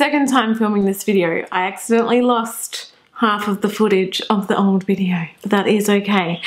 second time filming this video. I accidentally lost half of the footage of the old video, but that is okay.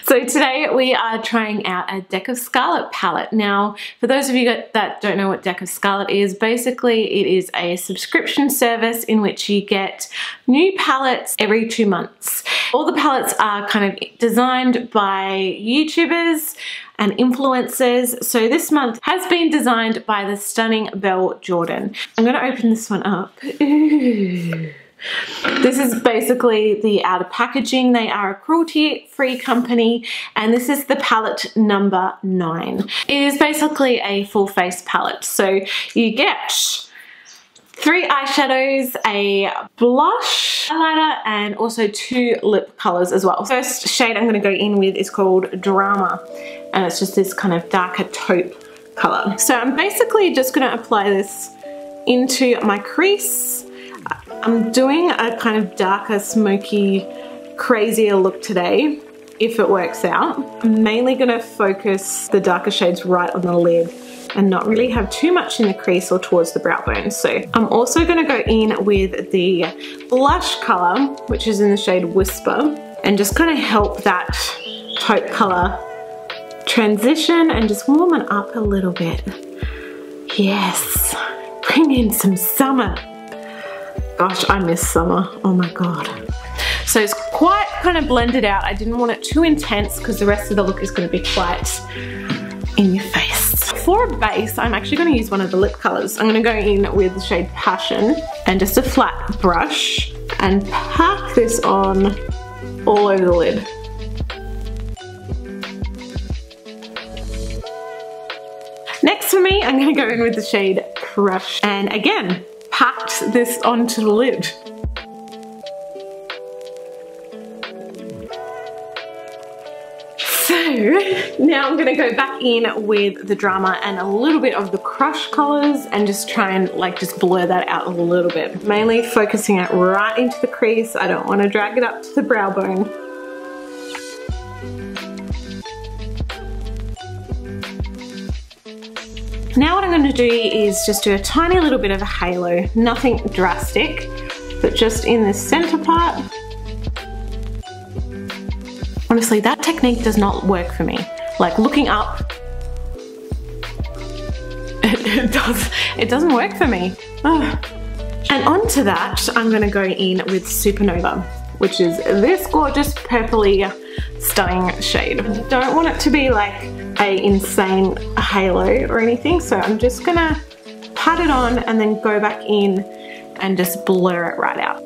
So today we are trying out a Deck of Scarlet palette. Now, for those of you that don't know what Deck of Scarlet is, basically it is a subscription service in which you get new palettes every 2 months. All the palettes are kind of designed by YouTubers and influencers. So this month has been designed by the stunning Belle Jorden. I'm gonna open this one up. Ooh. This is basically the outer packaging. They are a cruelty-free company, and this is the palette number 9. It is basically a full face palette. So you get 3 eyeshadows, a blush, highlighter, and also 2 lip colors as well. First shade I'm going to go in with is called Drama, and it's just this kind of darker taupe color. So I'm basically just going to apply this into my crease. I'm doing a kind of darker, smoky, crazier look today, if it works out. I'm mainly going to focus the darker shades right on the lid and not really have too much in the crease or towards the brow bone. So I'm also going to go in with the blush color, which is in the shade Whisper, and just kind of help that taupe color transition and just warm it up a little bit. Yes, bring in some summer. Gosh, I miss summer, oh my God. So it's quite kind of blended out. I didn't want it too intense because the rest of the look is going to be quite in your face. For a base, I'm actually going to use one of the lip colors. I'm going to go in with the shade Passion and just a flat brush and pack this on all over the lid. Next for me, I'm going to go in with the shade Crush and again, packed this onto the lid. So now I'm going to go back in with the Drama and a little bit of the Crush colors and just try and just blur that out a little bit. Mainly focusing it right into the crease. I don't want to drag it up to the brow bone. Now what I'm going to do is just do a tiny little bit of a halo, nothing drastic, but just in the center part. Honestly, that technique does not work for me. Like looking up, it doesn't work for me. Oh. And onto that, I'm going to go in with Supernova, which is this gorgeous purpley stunning shade. I don't want it to be like a insane halo or anything, so I'm just gonna pat it on and then go back in and just blur it right out.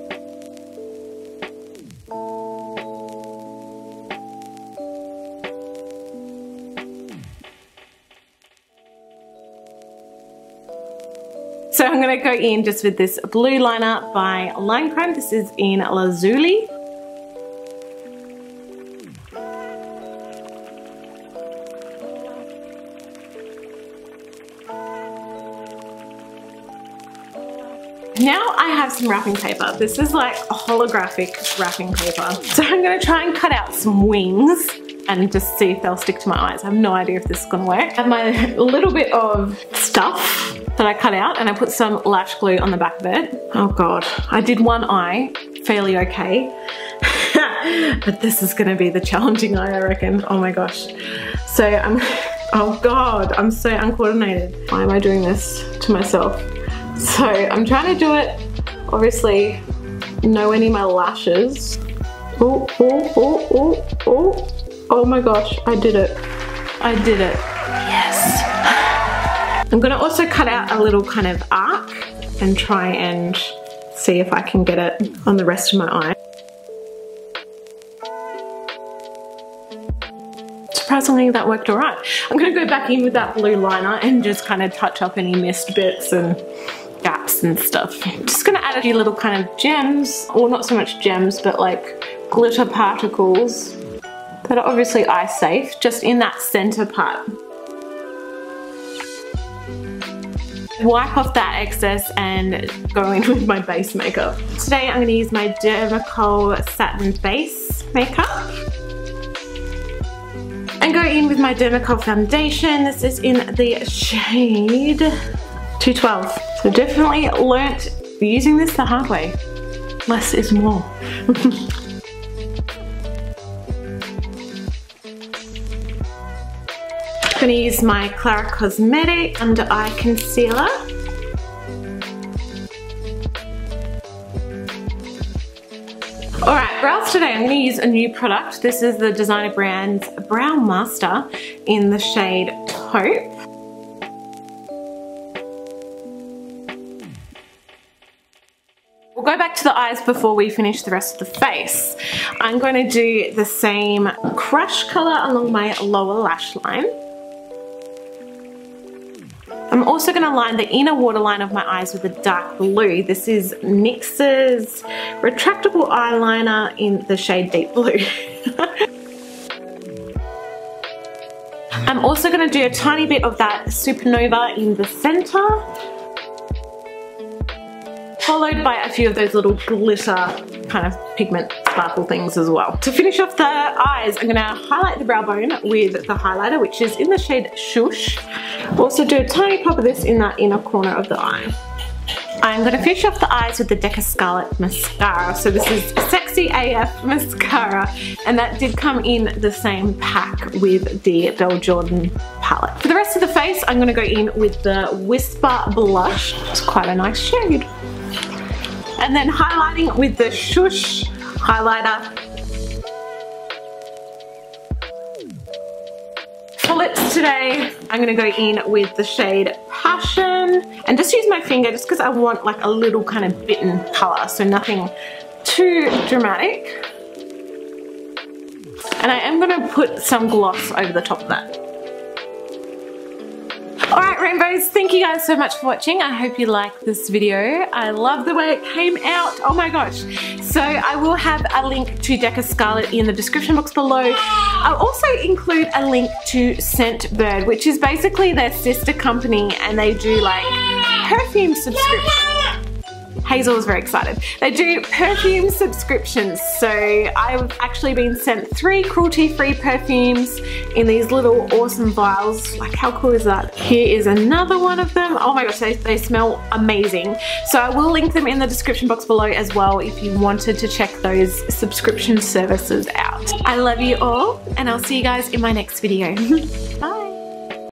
So I'm gonna go in just with this blue liner by Line Crime. This is in Lazuli. Now I have some wrapping paper. This is like a holographic wrapping paper. So I'm gonna try and cut out some wings and just see if they'll stick to my eyes. I have no idea if this is gonna work. I have my little bit of stuff that I cut out and I put some lash glue on the back of it. Oh God, I did one eye, fairly okay. But this is gonna be the challenging eye, I reckon. Oh my gosh. So oh God, I'm so uncoordinated. Why am I doing this to myself? So I'm trying to do it, obviously, nowhere near my lashes. Oh, oh, oh, oh, oh. Oh my gosh, I did it. I did it. Yes. I'm gonna also cut out a little kind of arc and try and see if I can get it on the rest of my eye. Surprisingly, that worked all right. I'm gonna go back in with that blue liner and just kind of touch up any missed bits and gaps and stuff. I'm just gonna add a few little kind of gems, or not so much gems, but like glitter particles that are obviously eye safe, just in that center part. Wipe off that excess and go in with my base makeup. Today I'm gonna use my Dermacol Satin Base Makeup. And go in with my Dermacol foundation. This is in the shade 212. So definitely learnt using this the hard way. Less is more. I'm gonna use my Clara Cosmetics Under Eye Concealer. Alright, brows today, I'm going to use a new product. This is the designer brand's Brow Master in the shade Taupe. We'll go back to the eyes before we finish the rest of the face. I'm going to do the same crush colour along my lower lash line. I'm also going to line the inner waterline of my eyes with a dark blue. This is NYX's retractable eyeliner in the shade Deep Blue. I'm also going to do a tiny bit of that Supernova in the center, followed by a few of those little glitter kind of pigment sparkle things as well. To finish off the eyes, I'm going to highlight the brow bone with the highlighter, which is in the shade Shush. Also do a tiny pop of this in that inner corner of the eye. I'm going to finish off the eyes with the Scarlet mascara. So this is Sexy AF mascara, and that did come in the same pack with the Belle Jorden palette. For the rest of the face, I'm going to go in with the Whisper blush. It's quite a nice shade. And then highlighting with the Shush highlighter. For lips today, I'm going to go in with the shade Passion and just use my finger just because I want like a little kind of bitten colour, so nothing too dramatic. And I am going to put some gloss over the top of that. Alright rainbows, thank you guys so much for watching. I hope you liked this video. I love the way it came out. Oh my gosh. So I will have a link to Scarlet in the description box below. I'll also include a link to Scentbird, which is basically their sister company, and they do like perfume subscriptions. Hazel is very excited. They do perfume subscriptions, so I've actually been sent 3 cruelty-free perfumes in these little awesome vials. Like, how cool is that? Here is another one of them. Oh my gosh, they smell amazing. So I will link them in the description box below as well if you wanted to check those subscription services out. I love you all, and I'll see you guys in my next video. Bye.